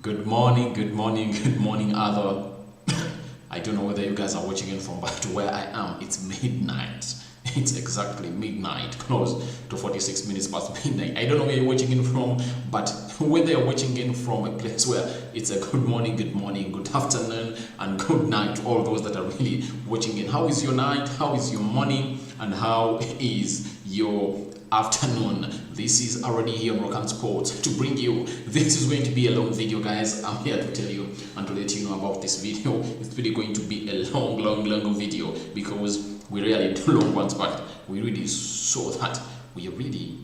Good morning, good morning, good morning, other. I don't know whether you guys are watching it from, but where I am, it's midnight. It's exactly midnight, close to 46 minutes past midnight. I don't know where you're watching in from, but whether you're watching in from a place where it's a good morning, good afternoon, and good night to all those that are really watching in. How is your night? How is your morning? And how is your afternoon? This is already here on Rock Sports to bring you. This is going to be a long video, guys. I'm here to tell you and to let you know about this video. It's really going to be a long video because we really do long ones, but we really saw that we are really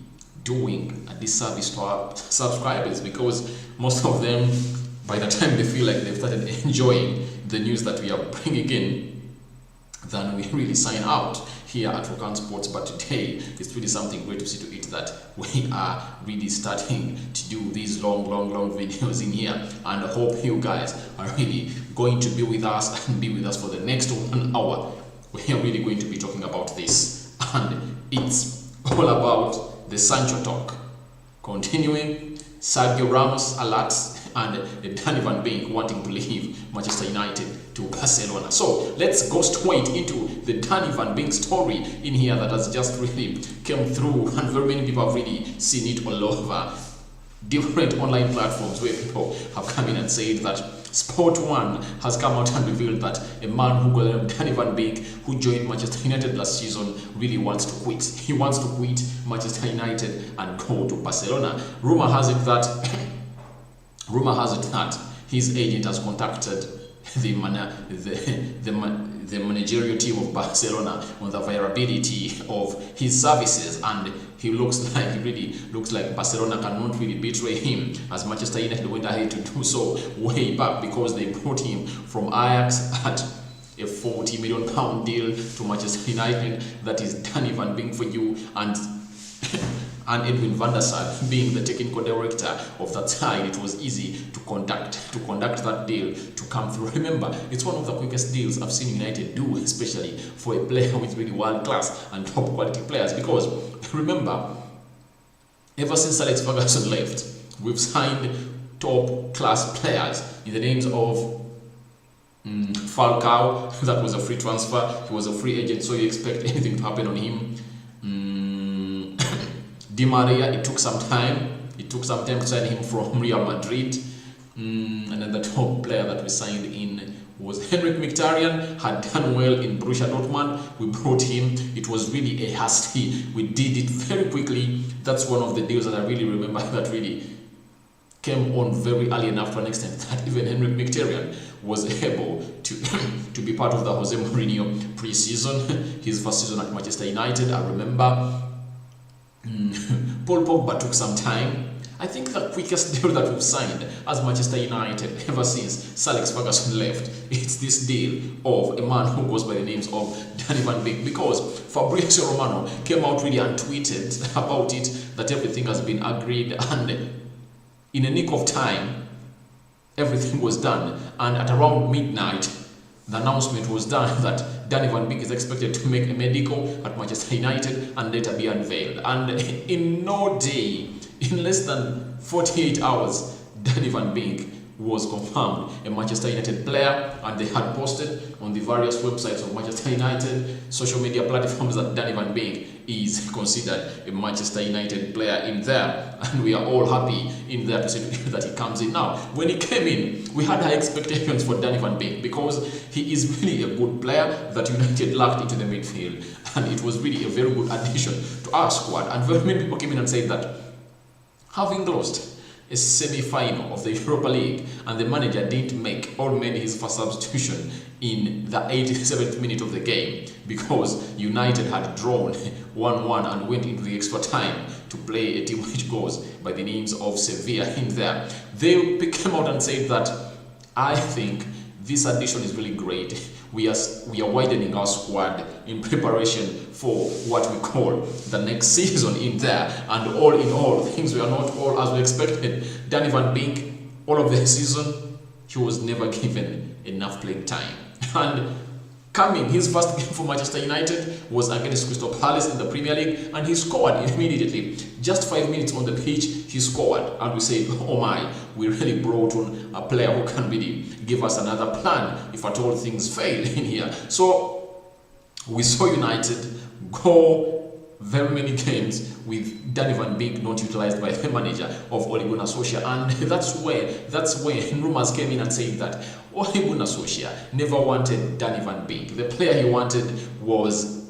doing a disservice to our subscribers, because most of them, by the time they feel like they've started enjoying the news that we are bringing in, then we really sign out here at Rock Sports. But today it's really something great to see to it that we are really starting to do these long videos in here, and I hope you guys are really going to be with us and be with us for the next 1 hour. We are really going to be talking about this, and it's all about the Sancho talk. Continuing, Sergio Ramos alert, and Donny van Beek wanting to leave Manchester United to Barcelona. So let's go straight into the Donny van Beek story in here that has just really come through, and very many people have really seen it all over different online platforms where people have come in and said that Sport 1 has come out and revealed that a man who called Donny van Beek, who joined Manchester United last season, really wants to quit. He wants to quit Manchester United and go to Barcelona. Rumor has it that his agent has contacted the managerial team of Barcelona on the viability of his services, and he really looks like Barcelona cannot really betray him, as Manchester United went ahead to do so way back, because they brought him from Ajax at a £40 million deal to Manchester United. That is Donny van Beek for you, and Edwin van der Sar being the technical director of that side, it was easy to conduct that deal to come through. Remember, it's one of the quickest deals I've seen United do, especially for a player with really world class and top quality players, because remember, ever since Alex Ferguson left, we've signed top class players in the names of Falcao. That was a free transfer, he was a free agent, so you expect anything to happen on him. Di Maria, it took some time to sign him from Real Madrid. Another top player that we signed in was Henrik Mkhitaryan, had done well in Borussia Dortmund. We brought him. It was really a hasty. We did it very quickly. That's one of the deals that I really remember that really came on very early enough to an extent that even Henrik Mkhitaryan was able to be part of the Jose Mourinho pre-season, his first season at Manchester United. I remember Paul Pogba took some time. I think the quickest deal that we've signed as Manchester United ever since Sir Alex Ferguson left, it's this deal of a man who goes by the names of Donny van Beek, because Fabrizio Romano came out really and tweeted about it, that everything has been agreed, and in a nick of time everything was done, and at around midnight the announcement was done that Donny van Beek is expected to make a medical at Manchester United and later be unveiled. And in no day, in less than 48 hours, Donny van Beek was confirmed a Manchester United player, and they had posted on the various websites of Manchester United, social media platforms, that Donny van Beek is considered a Manchester United player in there, and we are all happy in there to see that he comes in. Now, when he came in, we had high expectations for Donny van Beek, because he is really a good player that United lacked into the midfield, and it was really a very good addition to our squad. And very many people came in and said that having lost a semi-final of the Europa League and the manager didn't make or made his first substitution in the 87th minute of the game, because United had drawn 1-1 and went into the extra time to play a team which goes by the names of Sevilla in there. They came out and said that, I think this addition is really great. We are widening our squad in preparation for what we call the next season in there. And all in all, things were not all as we expected. Donny van Beek, all of the season, he was never given enough playing time. And Coming, his first game for Manchester United was against Crystal Palace in the Premier League, and he scored immediately. Just 5 minutes on the pitch, he scored, and we said, oh my, we really brought on a player who can really give us another plan if at all things fail in here. So we saw United go very many games with Donny van Beek not utilized by the manager of Ole Gunnar Solskjaer, and that's when rumors came in and said that Ole Gunnar Solskjaer never wanted Donny van Beek. The player he wanted was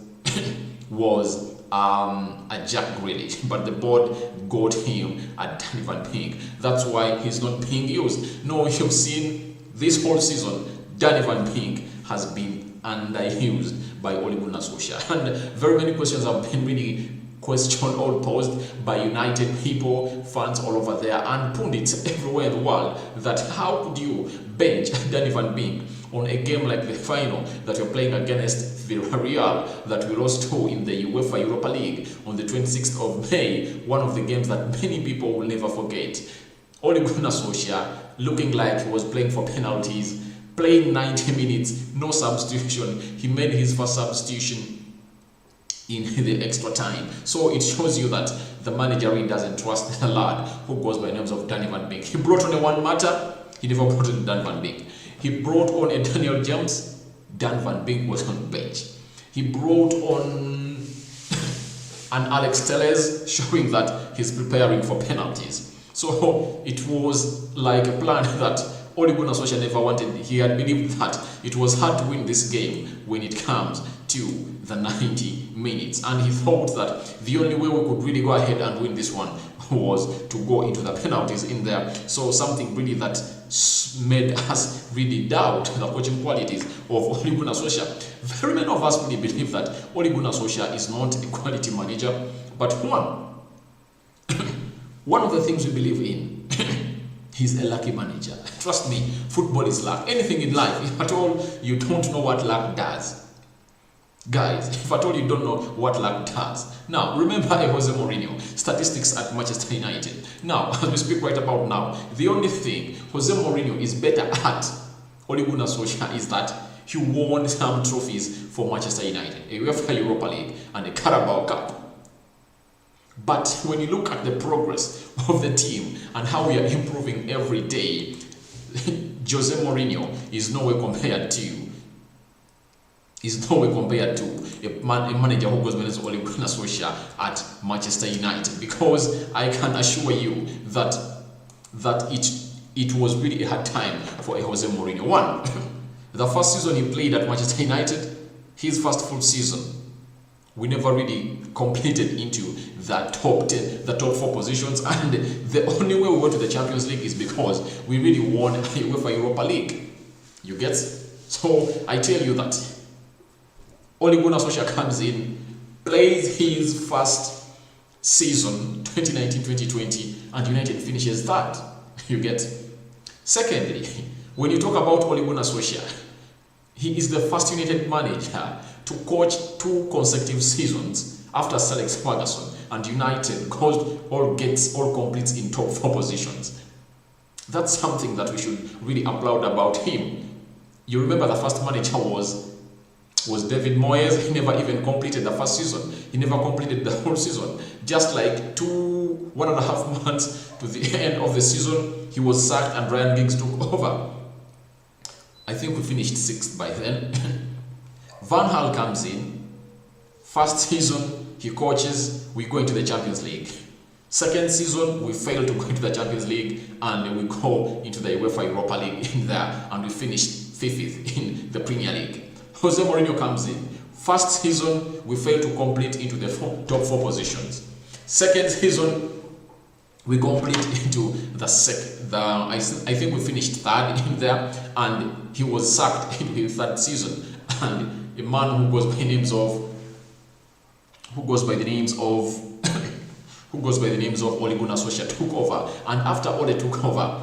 a Jack Grealish, but the board got him a Donny van Beek. That's why he's not being used. No, you've seen this whole season, Donny van Beek has been underused by Ole Gunnar Solskjaer, and very many questions have been really questioned or posed by United people, fans all over there, and pundits everywhere in the world, that how could you bench Donny van Beek on a game like the final that you're playing against Villarreal that we lost to in the UEFA Europa League on the 26th of May, one of the games that many people will never forget. Ole Gunnar Solskjaer looking like he was playing for penalties, playing 90 minutes, no substitution. He made his first substitution in the extra time. So it shows you that the manager really doesn't trust the lad who goes by the names of Donny van Beek. He brought on a one matter, he never brought on Donny van Beek. He brought on a Daniel James, Dan van Beek was on the bench. He brought on an Alex Telles, showing that he's preparing for penalties. So it was like a plan that Ole Gunnar Solskjaer never wanted. He had believed that it was hard to win this game when it comes to the 90 minutes. And he thought that the only way we could really go ahead and win this one was to go into the penalties in there. So something really that made us really doubt the coaching qualities of Ole Gunnar Solskjaer. Very many of us really believe that Ole Gunnar Solskjaer is not a quality manager, but one of the things we believe in, he's a lucky manager. Trust me, football is luck. Anything in life, if at all you don't know what luck does. Guys, if at all you don't know what luck does. Now, remember Jose Mourinho, statistics at Manchester United. Now, as we speak right about now, the only thing Jose Mourinho is better at Ole Gunnar Solskjaer is that he won some trophies for Manchester United, a UEFA Europa League and a Carabao Cup. But when you look at the progress of the team and how we are improving every day, Jose Mourinho is nowhere compared to a manager who goes by the name of Ole Gunnar Solskjaer at Manchester United, because I can assure you that it was really a hard time for a Jose Mourinho. One, the first season he played at Manchester United, his first full season, we never really completed into the top 10, the top 4 positions, and the only way we went to the Champions League is because we really won a UEFA Europa League. You get? So I tell you that Ole Gunnar Solskjaer comes in, plays his first season, 2019-2020, and United finishes third. You get? Secondly, when you talk about Ole Gunnar Solskjaer, he is the first United manager to coach 2 consecutive seasons after Sir Alex Ferguson, and United completes in top 4 positions. That's something that we should really applaud about him. You remember the first manager was David Moyes. He never even completed the first season. He never completed the whole season. Just like 1.5 months to the end of the season, he was sacked and Ryan Giggs took over. I think we finished 6th by then. Van Gaal comes in. First season, he coaches, we go into the Champions League. Second season, we fail to go into the Champions League, and we go into the UEFA Europa League in there, and we finished 5th in the Premier League. Jose Mourinho comes in. First season, we fail to complete into the top 4 positions. Second season, we complete into I think we finished 3rd in there, and he was sacked in his 3rd season. And a man who goes by the names of Ole Gunnar Solskjaer took over, and after Ole took over,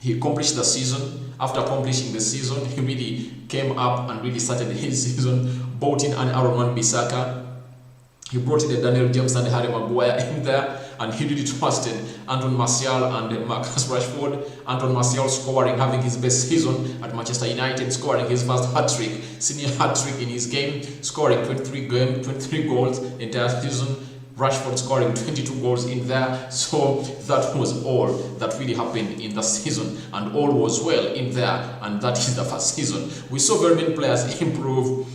he accomplished the season. After accomplishing the season, he really came up and really started his season, brought in an Aaron Wan-Bissaka. He brought in the Daniel James and Harry Maguire in there, and he really trusted Anton Martial and Marcus Rashford. Anton Martial scoring, having his best season at Manchester United, scoring his first hat-trick, senior hat-trick in his game, scoring 23 goals entire season. Rashford scoring 22 goals in there. So that was all that really happened in the season, and all was well in there, and that is the first season. We saw very many players improve.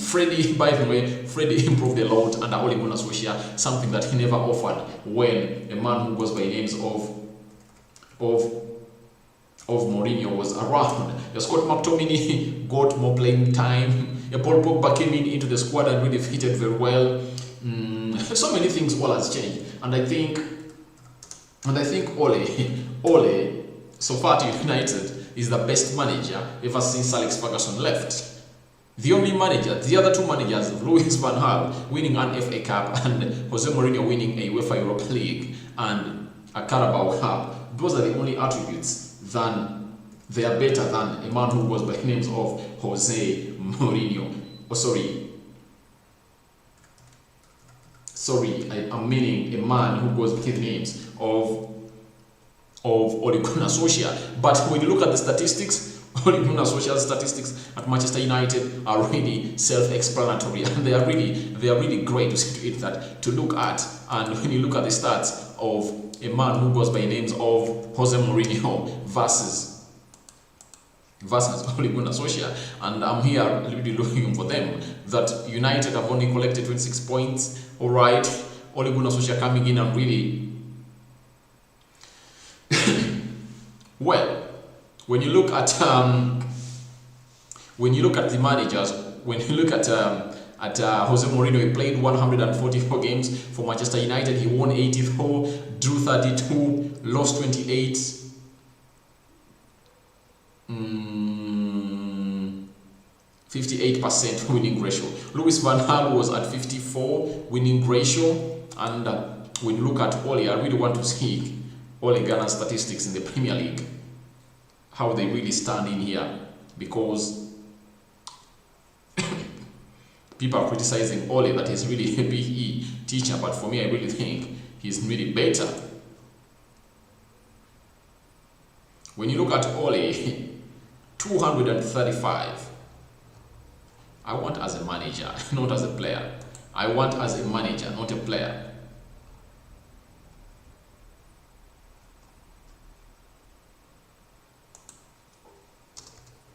Freddie, by the way, Freddie improved a lot under Ole Gunnar Solskjaer, something that he never offered when a man who goes by the names of Mourinho was around. Scott McTominay got more playing time. Paul Pogba came into the squad and really fitted very well. So many things all has changed, and I think Ole so far to United is the best manager ever since Alex Ferguson left. The only manager, the other two managers, Louis van Gaal winning an FA Cup and Jose Mourinho winning a UEFA Europa League and a Carabao Cup, those are the only attributes they are better than a man who goes by the names of Jose Mourinho. I'm meaning a man who goes by the names of Ole Gunnar Solskjaer. But when you look at the statistics, Ole Gunnar Solskjaer's statistics at Manchester United are really self-explanatory, and they are really great to see to look at. And when you look at the stats of a man who goes by the names of Jose Mourinho versus Ole Gunnar Solskjaer, and I'm here really looking for them, that United have only collected 26 points. All right, Ole Gunnar Solskjaer coming in and really well. When you look at the managers, when you look at Jose Mourinho, he played 144 games for Manchester United. He won 84, drew 32, lost 28. 58% winning ratio. Louis van Gaal was at 54 winning ratio, and when you look at Ole, I really want to see Ole Gunnar statistics in the Premier League, how they really stand in here, because people are criticizing Ole that he's really a PE teacher, but for me, I really think he's really better. When you look at Ole, 235. I want as a manager, not as a player. I want as a manager, not a player.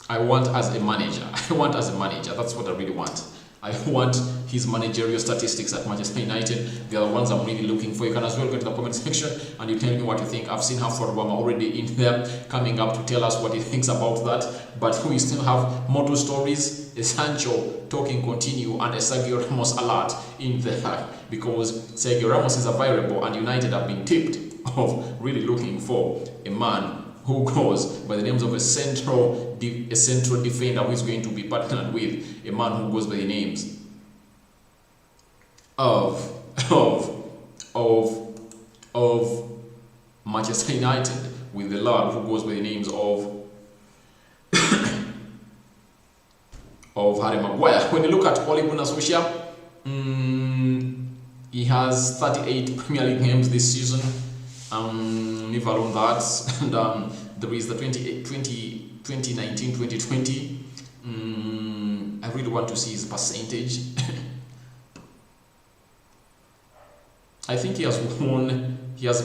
I want as a manager. That's what I really want. I want his managerial statistics at Manchester United. They are the ones I'm really looking for. You can as well go to the comment section and you tell me what you think. I've seen Halford Wama already in there coming up to tell us what he thinks about that. But we still have more stories. A Sancho talking continue and a Sergio Ramos alert in there, because Sergio Ramos is available and United have been tipped of really looking for a man who goes by the names of a central defender who is going to be partnered with a man who goes by the names of Manchester United, with the lad who goes by the names of Harry Maguire. When you look at Ole Gunnar Solskjaer, he has 38 Premier League games this season. Leave alone that, and there is the 2019-2020. I really want to see his percentage. I think he has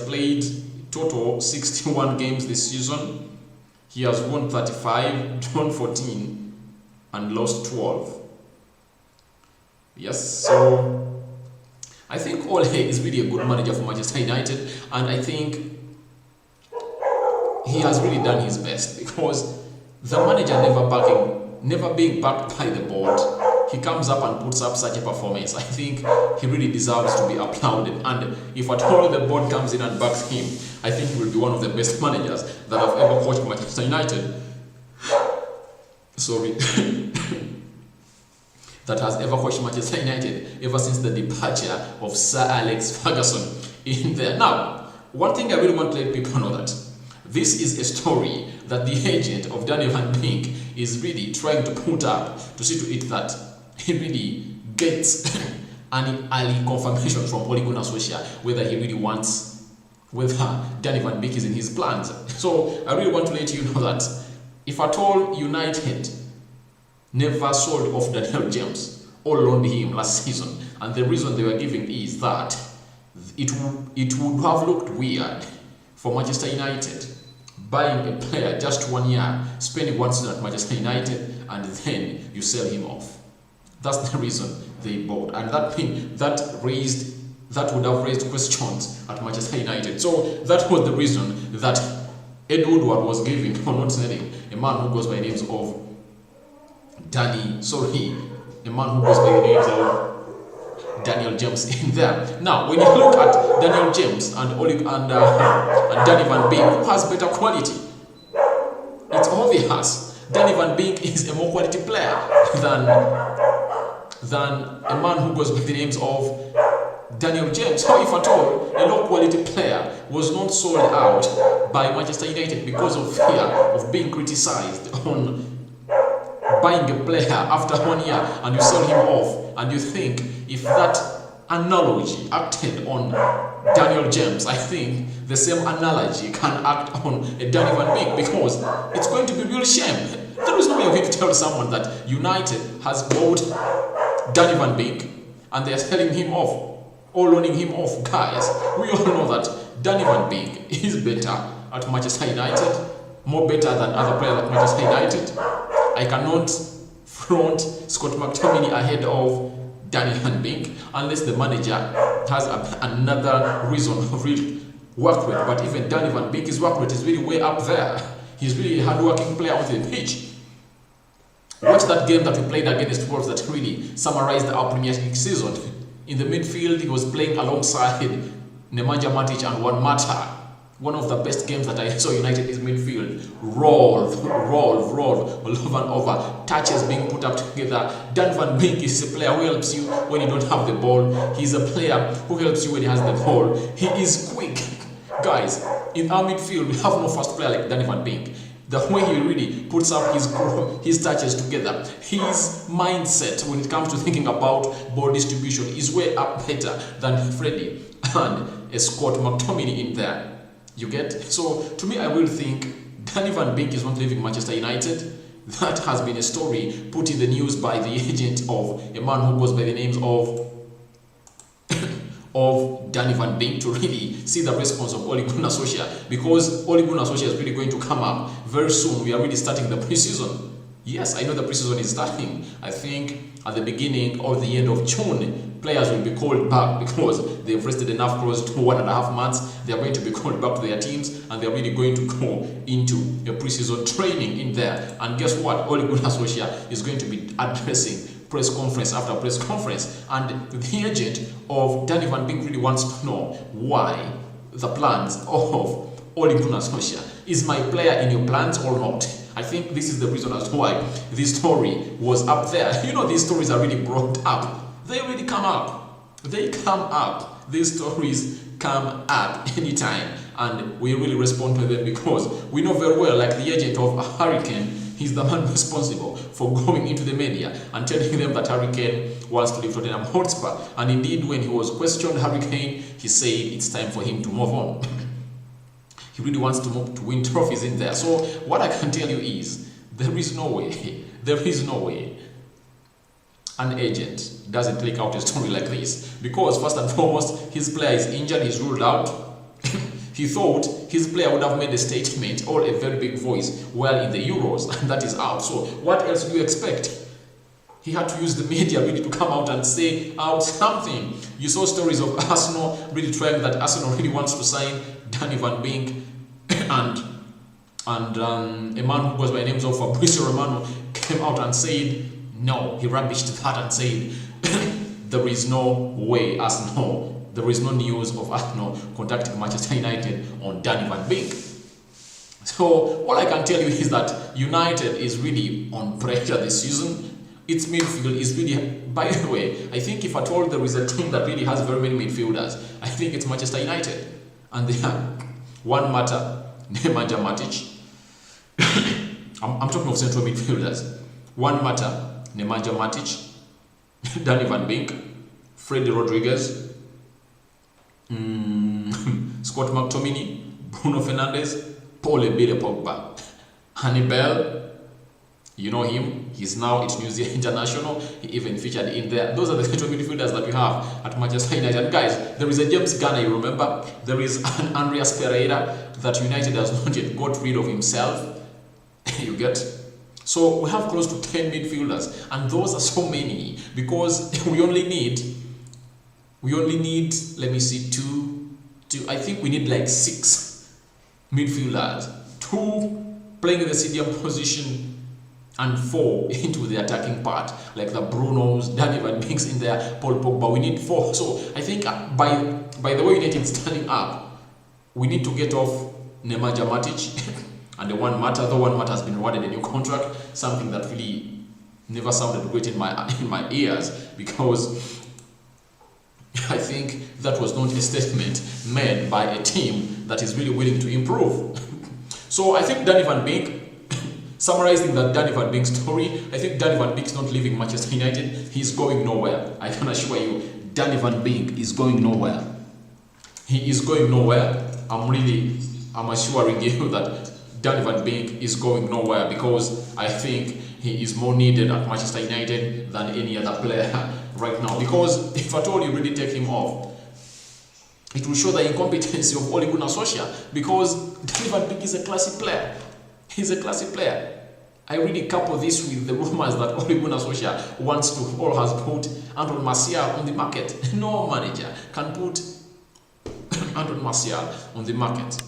played total 61 games this season. He has won 35, drawn 14, and lost 12. Yes, so I think Ole is really a good manager for Manchester United, and I think he has really done his best, because the manager never being backed by the board, he comes up and puts up such a performance. I think he really deserves to be applauded, and if at all the board comes in and backs him, I think he will be one of the best managers that have ever coached Manchester United. Sorry. That has ever coached Manchester United ever since the departure of Sir Alex Ferguson in there. Now, one thing I really want to let people know that this is a story that the agent of Donny van Beek is really trying to put up to see to it that he really gets any early confirmation from Ole Gunnar Solskjaer whether he really wants, whether Donny van Beek is in his plans. So I really want to let you know that if at all United never sold off Daniel James or loaned him last season, and the reason they were giving is that it would have looked weird for Manchester United buying a player just 1 year, spending 1 season at Manchester United, and then you sell him off. That's the reason they bought, and that would have raised questions at Manchester United. So that was the reason that Ed Woodward was giving for not selling a man who goes by the names of a man who goes by the names of Daniel James in there. Now, when you look at Daniel James and Donny van Beek, who has better quality? It's obvious. Donny van Beek is a more quality player than a man who goes by the names of Daniel James. So if at all a low quality player was not sold out by Manchester United because of fear of being criticized on buying a player after 1 year and you sell him off, and you think if that analogy acted on Daniel James, I think the same analogy can act on a Donny van Beek, because it's going to be a real shame. There is no way you're going to tell someone that United has bought Donny van Beek and they are selling him off or loaning him off. Guys, we all know that Donny van Beek is better at Manchester United, more better than other players at Manchester United. I cannot front Scott McTominay ahead of Donny van Beek unless the manager has another reason to really work with. But even Donny van Beek's work rate is really way up there. He's really a hard-working player on the pitch. Watch that game that we played against Wolves that really summarized our Premier League season. In the midfield, he was playing alongside Nemanja Matic and Juan Mata. One of the best games that I saw United is midfield. Roll, all over and over. Touches being put up together. Donny van Beek is a player who helps you when you don't have the ball. He's a player who helps you when he has the ball. He is quick. Guys, in our midfield, we have no fast player like Donny van Beek. The way he really puts up his touches together, his mindset when it comes to thinking about ball distribution is way up better than Freddie and a Scott McTominay in there. You get? So, to me, I will think Donny van Beek is not leaving Manchester United. That has been a story put in the news by the agent of a man who goes by the names of Donny van Beek to really see the response of Ole Gunnar Solskjaer, because Ole Gunnar Solskjaer is really going to come up very soon. We are really starting the preseason. Yes, I know the preseason is starting. I think at the beginning or the end of June, players will be called back because they've rested enough close to 1.5 months. They are going to be called back to their teams and they are really going to go into a preseason training in there. And guess what? Ole Gunnar Solskjaer is going to be addressing press conference after press conference, and the agent of Donny van Beek really wants to know why the plans of Ole Gunnar Solskjaer. Is my player in your plans or not? I think this is the reason as to why this story was up there. You know, these stories are really brought up. They really come up. They come up. These stories come up anytime, and we really respond to them because we know very well, like the agent of a Hurricane, he's the man responsible for going into the media and telling them that Hurricane wants to leave Tottenham Hotspur. And indeed, when he was questioned, Hurricane, he said it's time for him to move on. He really wants to move to win trophies in there. So what I can tell you is there is no way an agent doesn't take out a story like this, because first and foremost, his player is injured, he's ruled out. He thought his player would have made a statement or a very big voice while in the Euros, and that is out. So what else do you expect? He had to use the media really to come out and say out something. You saw stories of Arsenal really trying that Arsenal really wants to sign Donny van Beek, and a man who goes by the names of Fabrizio Romano came out and said no. He rubbished that and said there is no way Arsenal. There is no news of Arsenal contacting Manchester United on Donny van Beek. So all I can tell you is that United is really on pressure this season. Its midfield is really, by the way, I think if at all there is a team that really has very many midfielders, I think it's Manchester United. And they have one matter, Nemanja Matic. I'm talking of central midfielders. One matter, Nemanja Matic, Donny van Beek, Freddy Rodriguez, Scott McTominay, Bruno Fernandes, Paul Ebile Pogba, Hannibal. You know him, he's now at New Zealand International, he even featured in there. Those are the central midfielders that we have at Manchester United. Guys, there is a James Garner, you remember? There is an Andreas Pereira that United has not yet got rid of himself. You get? So we have close to 10 midfielders, and those are so many because we only need, let me see, two, I think we need like 6 midfielders, 2 playing in the CDM position and 4 into the attacking part, like the Brunos, Donny van Beeks in there, Paul Pogba. We need 4. So I think by the way United is standing up, we need to get off Nemanja Matic and the One Mata. The One Mata has been awarded a new contract, something that really never sounded great in my ears, because I think that was not a statement made by a team that is really willing to improve. So I think Donny van Beek, summarizing that Donny van Beek story, I think Donny van Beek is not leaving Manchester United. He's going nowhere. I can assure you, Donny van Beek is going nowhere. He is going nowhere. I'm assuring you that Donny van Beek is going nowhere, because I think he is more needed at Manchester United than any other player right now. Because if at all you really take him off, it will show the incompetency of Ole Gunnar Solskjaer, because Donny van Beek is a classy player. He's a classy player. I really couple this with the rumors that Ole Gunnar Solskjaer wants to or has put Anton Martial on the market. No manager can put Anton Martial on the market,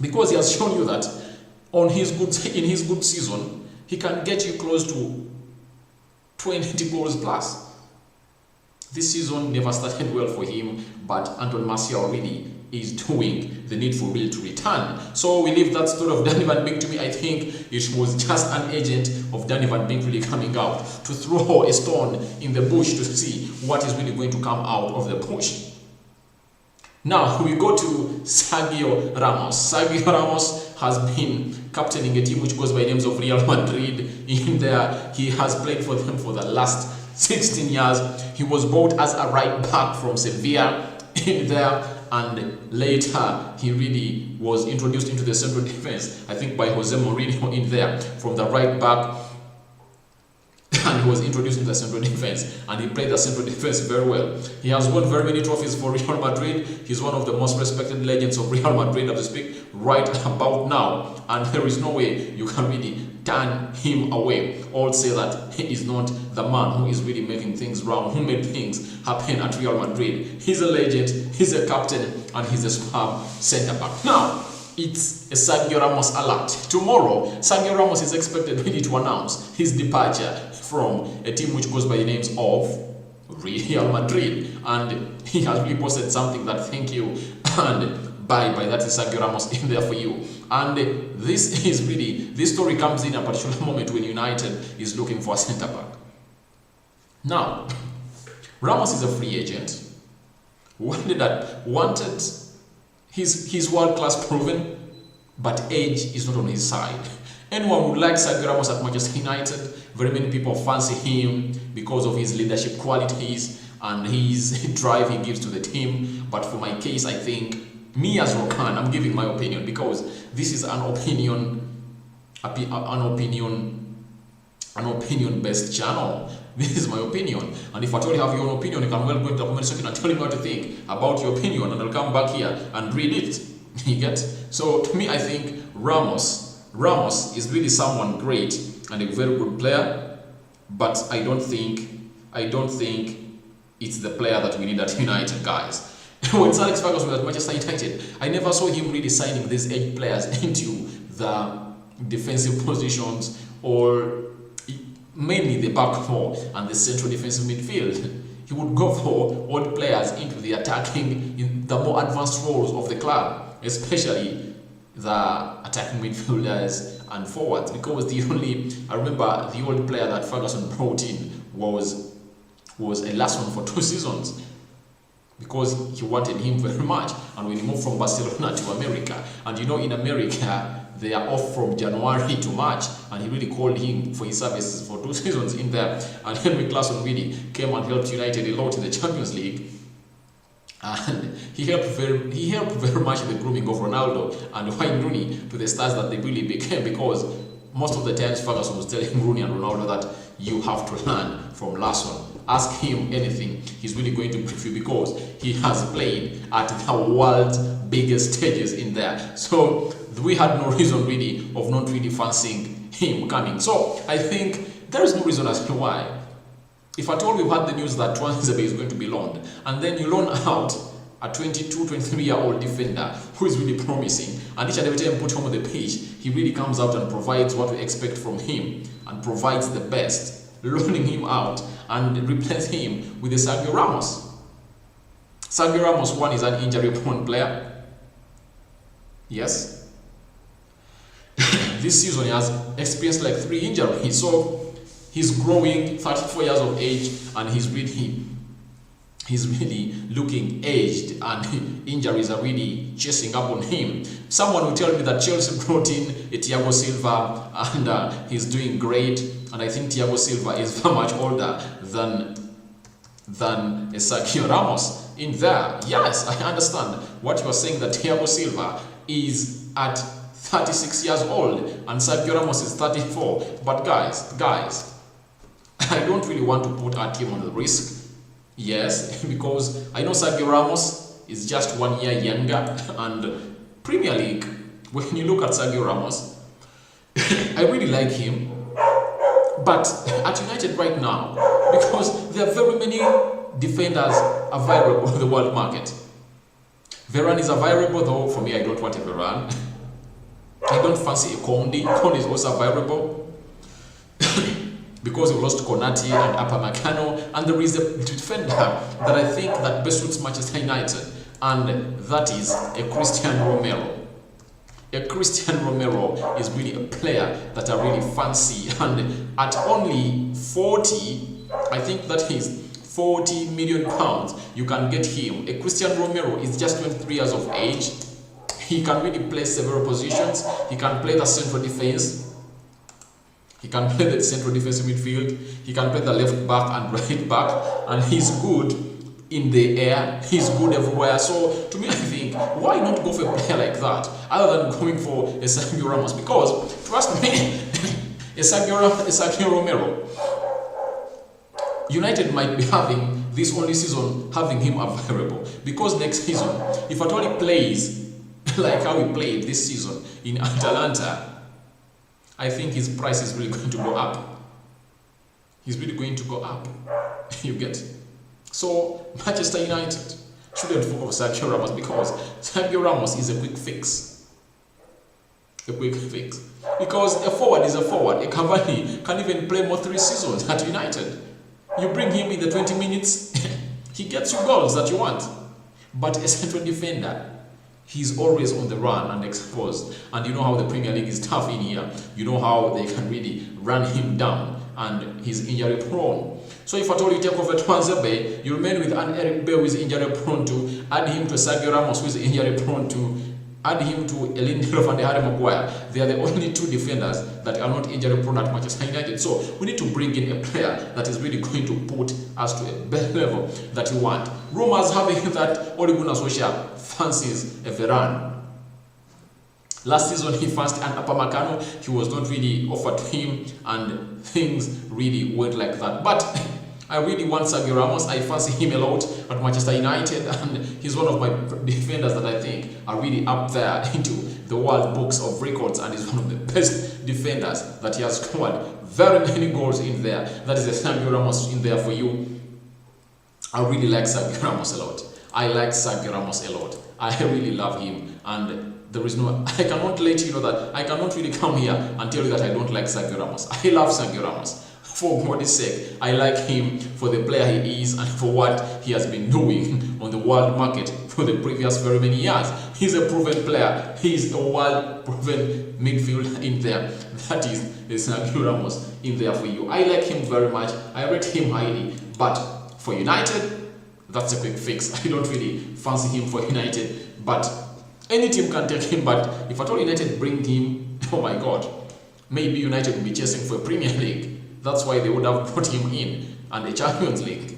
because he has shown you that in his good season he can get you close to 20 goals plus. This season never started well for him, but Anton Martial really is doing the needful really to return. So we leave that story of Donny van Beek. To me, I think it was just an agent of Donny van Beek really coming out to throw a stone in the bush to see what is really going to come out of the bush. Now we go to Sergio Ramos. Sergio Ramos has been captaining a team which goes by names of Real Madrid. In there, he has played for them for the last 16 years. He was bought as a right back from Sevilla in there, and later he really was introduced into the central defense, I think by Jose Mourinho in there, from the right back, and he was introduced into the central defense, and he played the central defense very well. He has won very many trophies for Real Madrid. He's one of the most respected legends of Real Madrid as we speak right about now, and there is no way you can really turn him away or say that he is not the man who is really making things wrong, who made things happen at Real Madrid. He's a legend, he's a captain, and he's a superb centre-back. Now, it's a Sergio Ramos alert. Tomorrow, Sergio Ramos is expected really to announce his departure from a team which goes by the names of Real Madrid, and he has really posted something that thank you and bye, that is Sergio Ramos in there for you. And this story comes in a particular moment when United is looking for a centre back. Now, Ramos is a free agent. Wanted, he's world class proven, but age is not on his side. Anyone would like Sergio Ramos at Manchester United. Very many people fancy him because of his leadership qualities and his drive he gives to the team. But for my case, I think, me as Rokan, I'm giving my opinion, because this is an opinion-based channel. This is my opinion, and if at all you have your own opinion, you can well go into the comment section and tell me what you think about your opinion, and I'll come back here and read it. You get? So to me, I think Ramos is really someone great and a very good player, but I don't think it's the player that we need at United, guys. When Sir Alex Ferguson was at Manchester United, I never saw him really signing these 8 players into the defensive positions, or mainly the back four and the central defensive midfield. He would go for old players into the attacking, in the more advanced roles of the club, especially the attacking midfielders and forwards, because I remember the old player that Ferguson brought in was a last one for 2 seasons, because he wanted him very much. And when he moved from Barcelona to America, and you know, in America, they are off from January to March, and he really called him for his services for 2 seasons in there. And Henrik Larsson really came and helped United a lot in the Champions League. And he helped very much in the grooming of Ronaldo and Wayne Rooney to the stars that they really became, because most of the times Ferguson was telling Rooney and Ronaldo that you have to learn from Larsson. Ask him anything, he's really going to brief you, because he has played at the world's biggest stages in there. So we had no reason really of not really fancying him coming. So I think there is no reason as to why. If at all we've had the news that Tuanzebe is going to be loaned, and then you loan out a 22, 23-year-old defender who is really promising, and each and every time you put him on the pitch, he really comes out and provides what we expect from him, and provides the best, loaning him out and replace him with the Sergio Ramos. Sergio Ramos, one, is an injury-prone player. Yes. This season he has experienced like 3 injuries, so he's growing, 34 years of age, and he's really looking aged, and injuries are really chasing up on him. Someone will tell me that Chelsea brought in a Thiago Silva, and he's doing great, and I think Thiago Silva is very much older than a Sergio Ramos in there. Yes, I understand what you are saying, that Thiago Silva is at 36 years old and Sergio Ramos is 34. But guys, I don't really want to put our team on the risk. Yes, because I know Sergio Ramos is just 1 year younger, and Premier League, when you look at Sergio Ramos, I really like him. But at United right now, because there are very many defenders available in the world market. Varane is available, though for me I don't want a Varane. I don't fancy a Conde. Conde is also available. Because we lost Konate and Upamecano, and there is a defender that I think that best suits Manchester United, and that is a Christian Romero. A Christian Romero is really a player that I really fancy, and at only 40, I think that is 40 million pounds, you can get him. A Christian Romero is just 23 years of age. He can really play several positions. He can play the central defense. He can play the central defensive midfield. He can play the left back and right back. And he's good in the air. He's good everywhere. So, to me, I think, why not go for a player like that, other than going for a Sergio Ramos? Because, trust me, a Sergio Romero, United might be having this only season having him available. Because next season, if at all he plays like how he played this season in Atalanta, I think his price is really going to go up. He's really going to go up. You get? So, Manchester United shouldn't focus on Sergio Ramos, because Sergio Ramos is a quick fix. A quick fix. Because a forward is a forward. A Cavani can even play more 3 seasons at United. You bring him in the 20 minutes, he gets you goals that you want. But a central defender, he's always on the run and exposed. And you know how the Premier League is tough in here. You know how they can really run him down, and he's injury prone. So if at all you take over Tuanzebe, you remain with an Eric Bale who is injury prone to, add him to Sergio Ramos who is injury prone to, add him to Lindelof and Harry Maguire. They are the only 2 defenders that are not injury prone at Manchester United. So we need to bring in a player that is really going to put us to a better level that you want. Rumors having that Ole Gunnar Solskjaer fancies a Varane. Last season he fancied an Upamecano. He was not really offered to him, and things really went like that. But I really want Sergio Ramos. I fancy him a lot at Manchester United, and he's one of my defenders that I think are really up there into the world books of records, and he's one of the best defenders that he has scored very many goals in there. That is a Sergio Ramos in there for you. I really like Sergio Ramos a lot. I like Sergio Ramos a lot. I really love him, and there is no, I cannot let you know that, I cannot really come here and tell you that I don't like Sergio Ramos. I love Sergio Ramos. For God's sake, I like him for the player he is and for what he has been doing on the world market for the previous very many years. He's a proven player. He's a world proven midfielder in there. That is Sergio Ramos in there for you. I like him very much. I rate him highly. But for United, that's a quick fix. I don't really fancy him for United. But any team can take him. But if at all United bring him oh my God, maybe United will be chasing for a Premier League. That's why they would have brought him in, and the Champions League.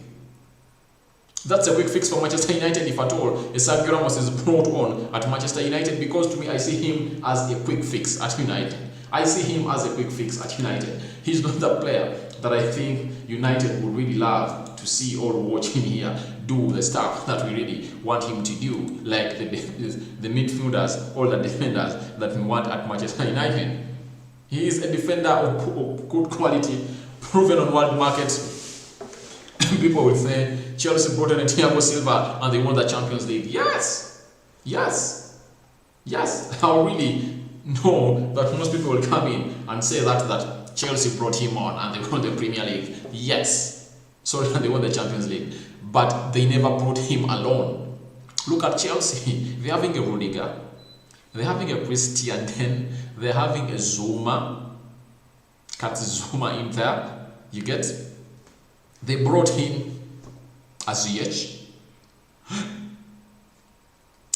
That's a quick fix for Manchester United, if at all Sergio Ramos is brought on at Manchester United, because to me, I see him as a quick fix at United. I see him as a quick fix at United. He's not the player that I think United would really love to see or watch him here do the stuff that we really want him to do, like the midfielders or the defenders that we want at Manchester United. He is a defender of good quality, proven on world markets. People will say Chelsea brought in a Thiago Silva and they won the Champions League. Yes, yes, yes. I really know that most people will come in and say that Chelsea brought him on and they won the Premier League. Yes, so they won the Champions League, but they never brought him alone. Look at Chelsea. They're having a Rudiger, they're having a Christian, then they're having a Zuma. Cut Zuma in there. You get? They brought in a Ziyech.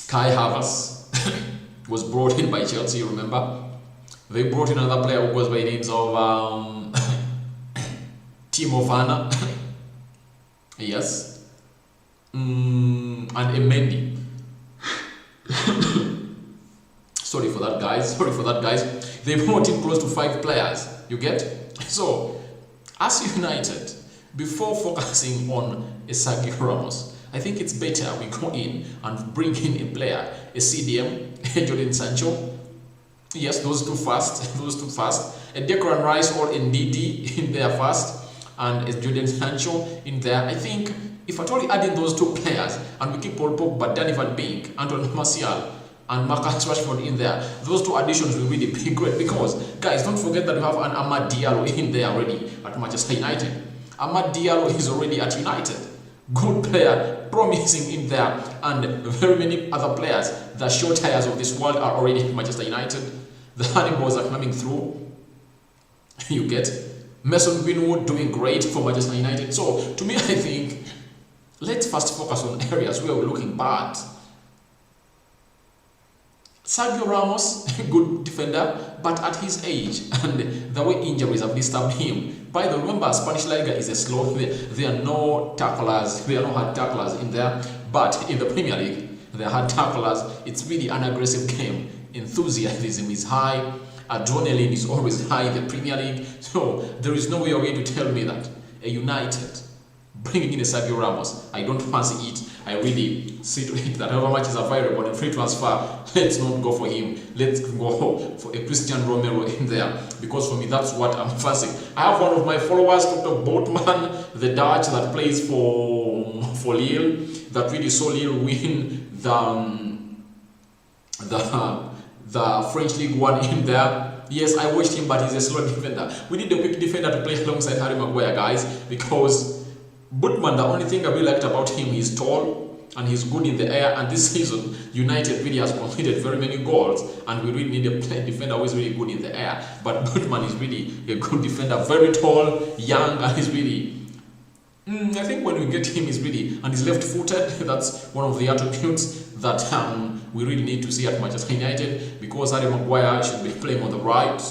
Kai Havertz was brought in by Chelsea, you remember? They brought in another player who goes by the names of Timo Werner. Yes. And Emendi. Sorry for that, guys. They brought in close to 5 players. You get? So, as United, before focusing on a Sergio Ramos, I think it's better we go in and bring in a player, a CDM, a Jordan Sancho. Yes, those two first. A Declan Rice or a Ndidi in there first, and a Jordan Sancho in there. I think if at all adding those 2 players and we keep Paul Pogba, Danny Van Beek, Anton Martial, and Marcus Rashford in there, those 2 additions will really be great, because guys, don't forget that we have an Amad Diallo in there already at Manchester United. Amad Diallo is already at United. Good player, promising in there, and very many other players. The short tires of this world are already at Manchester United. The Hannibals are coming through. You get? Mason Greenwood doing great for Manchester United. So, to me, I think, let's first focus on areas where we're looking bad. Sergio Ramos, good defender, but at his age and the way injuries have disturbed him. By the way, remember, Spanish Liga is a slow. There are no tacklers, there are no hard tacklers in there. But in the Premier League, there are hard tacklers. It's really an aggressive game. Enthusiasm is high. Adrenaline is always high in the Premier League. So there is no way you're going to tell me that a United bringing in a Sergio Ramos, I don't fancy it. I really see to it that however much is available in free transfer, let's not go for him. Let's go for a Christian Romero in there, because for me that's what I'm fancying. I have one of my followers, Dr. Boatman, the Dutch that plays for Lille, that really saw Lille win the French League 1 in there. Yes, I watched him, but he's a slow defender. We need a quick defender to play alongside Harry Maguire, guys, because Bootman, the only thing I really liked about him, he's tall and he's good in the air, and this season United really has conceded very many goals, and we really need a defender who is really good in the air. But Bootman is really a good defender, very tall, young, and he's really I think when we get him, he's really, and he's left-footed. That's one of the attributes that we really need to see at Manchester United, because Harry Maguire should be playing on the right,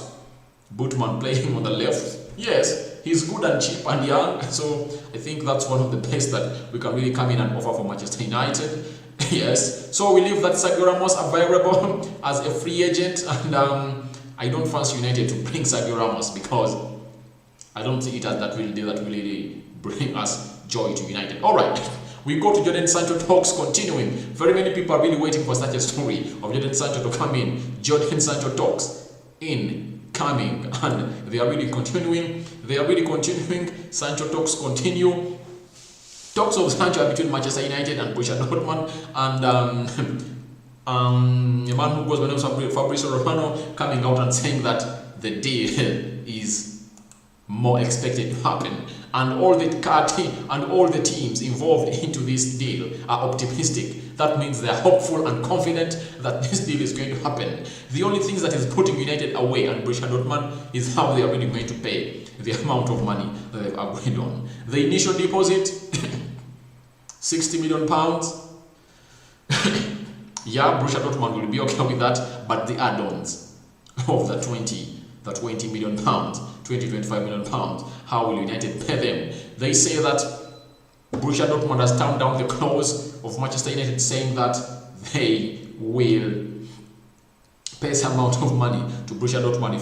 Bootman playing on the left. Yes, he's good and cheap and young, so I think that's one of the best that we can really come in and offer for Manchester United. Yes, so we leave that Sergio Ramos available as a free agent, and I don't fancy United to bring Sergio Ramos, because I don't see it as that really bring us joy to United. Alright, we go to Jordan Sancho talks continuing. Very many people are really waiting for such a story of Jordan Sancho to come in. Jordan Sancho talks coming, and they are really continuing. Sancho talks continue. Talks of Sancho between Manchester United and Borussia Dortmund, and a man who goes by the name of Fabrizio Romano coming out and saying that the deal is more expected to happen, and all the teams involved into this deal are optimistic. That means they are hopeful and confident that this deal is going to happen. The only thing that is putting United away and Borussia Dortmund is how they are really going to pay the amount of money that they've agreed on. The initial deposit, £60 million. Yeah, Borussia Dortmund will be okay with that, but the add-ons of the 20 million pounds, 25 million pounds. How will United pay them? They say that Borussia Dortmund has turned down the clause of Manchester United, saying that they will pay some amount of money to Borussia Dortmund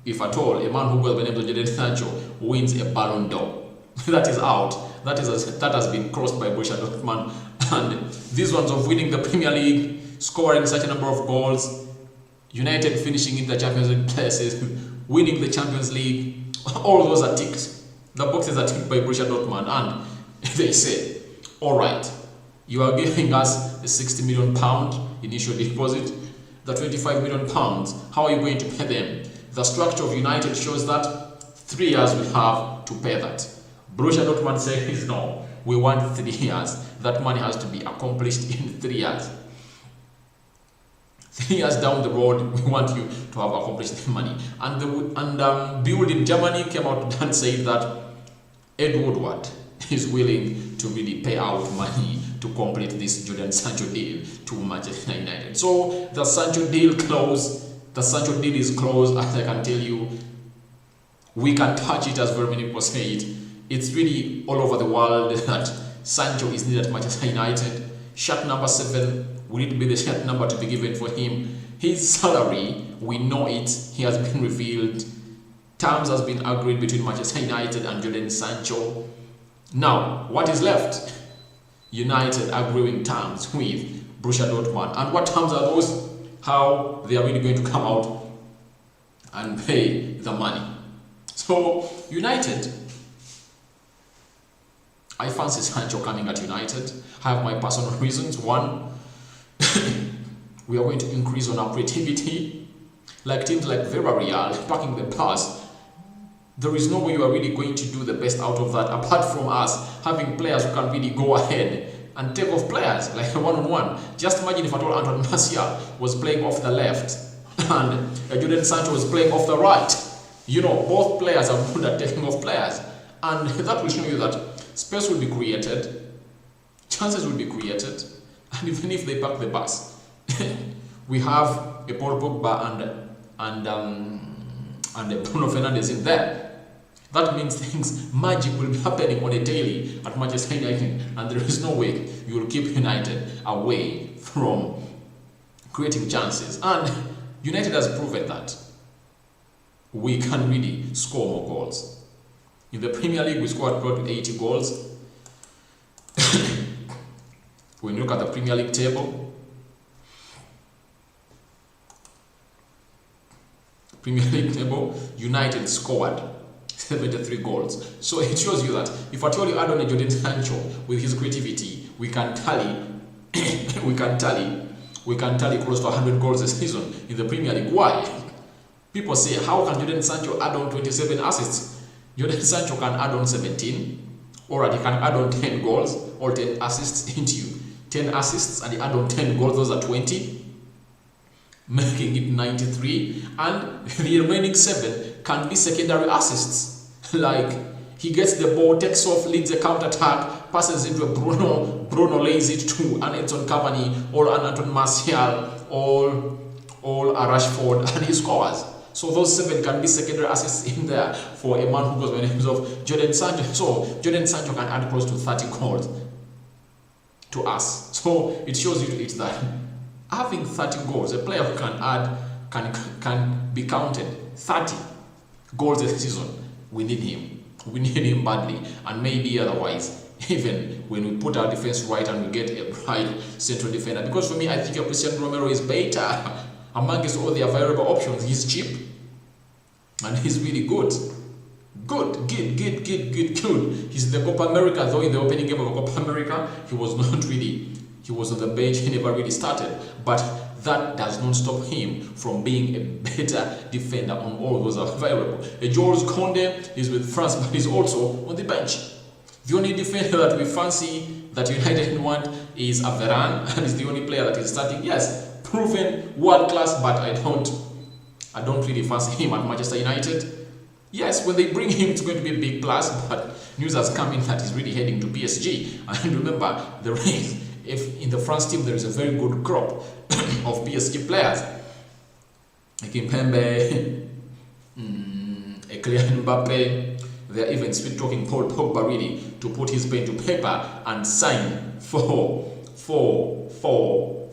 if at all a man who goes by the name of Jadon Sancho wins a Ballon d'Or. That is out. That has been crossed by Borussia Dortmund. And these ones of winning the Premier League, scoring such a number of goals, United finishing in the Champions League places, winning the Champions League, all those are ticked. The boxes are ticked by Borussia Dortmund, and they say, all right, you are giving us a 60 million pound initial deposit, the 25 million pounds, how are you going to pay them? The structure of United shows that 3 years we have to pay that. Borussia Dortmund says, no, we want 3 years. That money has to be accomplished in 3 years. 3 years down the road, we want you to have accomplished the money. And Bild in Germany came out and said that Ed Woodward is willing to really pay out money to complete this Jadon Sancho deal to Manchester United. So the Sancho deal is closed, as I can tell you. We can touch it, as very many people say it. It's really all over the world that Sancho is needed at Manchester United. Shirt number 7 will it be the shirt number to be given for him? His salary, we know it. He has been revealed. Terms has been agreed between Manchester United and Jadon Sancho. Now, what is left? United agreeing terms with Borussia Dortmund. And what terms are those? How they are really going to come out and pay the money. So, United, I fancy Sancho coming at United. I have my personal reasons. One, we are going to increase on our creativity. Like teams like Villarreal, packing the pass. There is no way you are really going to do the best out of that, apart from us having players who can really go ahead and take off players, like one-on-one. Just imagine if at all Antoine Martial was playing off the left and Jadon Sancho was playing off the right. You know, both players are good at taking off players. And that will show you that space will be created, chances will be created, and even if they park the bus, we have a Paul Pogba and Bruno Fernandes in there. That means magic will be happening on a daily at Manchester United, and there is no way you will keep United away from creating chances. And United has proven that we can really score more goals. In the Premier League, we scored close to 80 goals. When you look at the Premier League table, United scored 73 goals. So it shows you that if at all you add on a Jadon Sancho with his creativity, we can tally close to 100 goals a season in the Premier League. Why? People say, how can Jadon Sancho add on 27 assists? Jadon Sancho can add on 17, or he can add on 10 goals or 10 assists into you. 10 assists and he add on 10 goals, those are 20, making it 93, and the remaining 7 can be secondary assists. Like, he gets the ball, takes off, leads a counter-attack, passes it to a Bruno lays it to an Edson Cavani or an Antoine Martial or a Rashford, and he scores. So those 7 can be secondary assists in there for a man who goes by the name of Jadon Sancho. So Jadon Sancho can add close to 30 goals to us. So it shows you it's that having 30 goals, a player who can add can be counted 30 goals a season. We need him. We need him badly, and maybe otherwise, even when we put our defense right and we get a right central defender. Because for me, I think your Cristiano Romero is better amongst all the available options. He's cheap and he's really good. Good. He's in the Copa America, though in the opening game of the Copa America, he was on the bench, he never really started. But that does not stop him from being a better defender on all those available. Jules Koundé is with France, but he's also on the bench. The only defender that we fancy that United want is Varane, and he's the only player that is starting. Yes, proven world class, but I don't really fancy him at Manchester United. Yes, when they bring him, it's going to be a big plus, but news has come in that he's really heading to PSG. And remember, if in the France team there is a very good crop of PSG players. Kimpembe, Kylian Mbappe. They are even sweet talking Paul Pogba really to put his pen to paper and sign for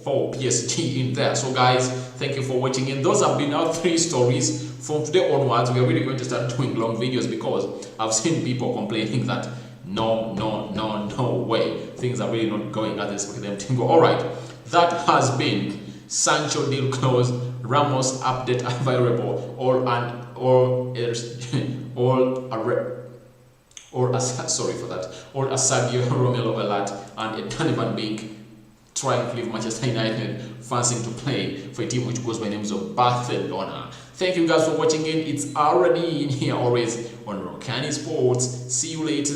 PSG in there. So guys, thank you for watching, and those have been our 3 stories. From today onwards, we are really going to start doing long videos because I've seen people complaining that no way, things are really not going as they expected them to go. Alright, that has been Sancho deal closed, Ramos update available, or a Sergio Romero alert, and a Donny van Beek trying to leave Manchester United, fancying to play for a team which goes by names of Barcelona. Thank you guys for watching in. It's already in here always on Rokani Sports. See you later.